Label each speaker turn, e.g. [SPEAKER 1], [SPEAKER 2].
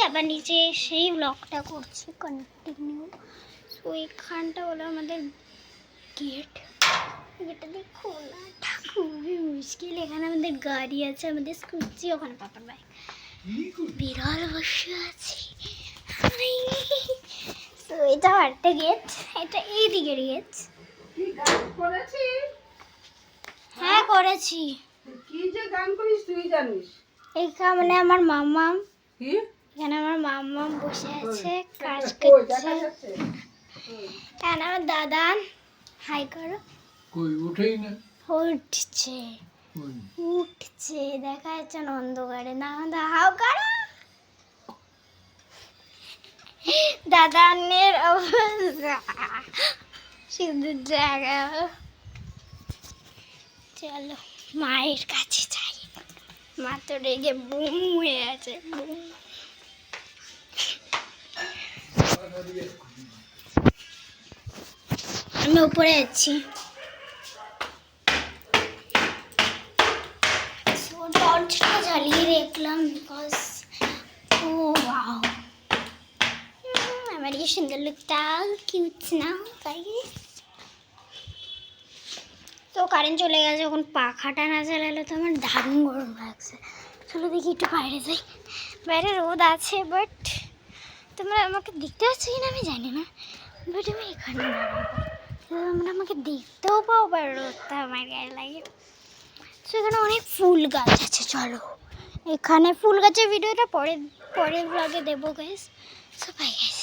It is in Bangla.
[SPEAKER 1] আবার নিচে এসেই ব্লগটা করছি কন্টিনিউ। তো এইখানটা হলো আমাদের গেট, গেটটা দিয়ে খোলাটা খুবই মুশকিল। এখানে আমাদের গাড়ি আছে, আমাদের স্কুটি, ওখানে পাপার বাইক, বিড়াল বসে আছে। তো এটা একটা গেট, এটা এই দিকের গেট। হ্যাঁ করেছি।
[SPEAKER 2] কি যে গান করিস তুই জানিস?
[SPEAKER 1] এইখানে আমার মামা,
[SPEAKER 2] কি
[SPEAKER 1] এখানে আমার মামা বসে আছে কাজ করছে। এখানে আমার দাদা, হাই করো।
[SPEAKER 3] কই উঠেই না।
[SPEAKER 1] উঠছে উঠছে, দেখা যাচ্ছে না অন্ধকারে। না হাও করো। দাদানের অবস্থা শুধু জায়গা। চলো মায়ের কাছে যাই, মা তো রেগে বুম হয়ে আছে, বুম। আমি উপরে যাচ্ছি। টর্চটা জ্বালিয়ে দেখলাম বিকজ ও ওয়াও, আমার কি সুন্দর লুকটা, কিউট না তাই। তো কারেন্ট চলে গেছে, এখন পাখাটা না চালালে তো আমার দারুণ গরম লাগছে। চলো দেখি একটু বাইরে যাই। বাইরে রোদ আছে, বাট তোমরা আমাকে দেখতে পাচ্ছ কি না আমি জানি না, বাট আমি এখানে দাঁড়াবো, তোমরা আমাকে দেখতেও পাও, বা রোদটা আমার গায়ে লাগে। তো এখানে অনেক ফুল গাছ আছে, চলো এখানে ফুল গাছের ভিডিওটা পরে ব্লগে দেবো গাইস। So bye guys.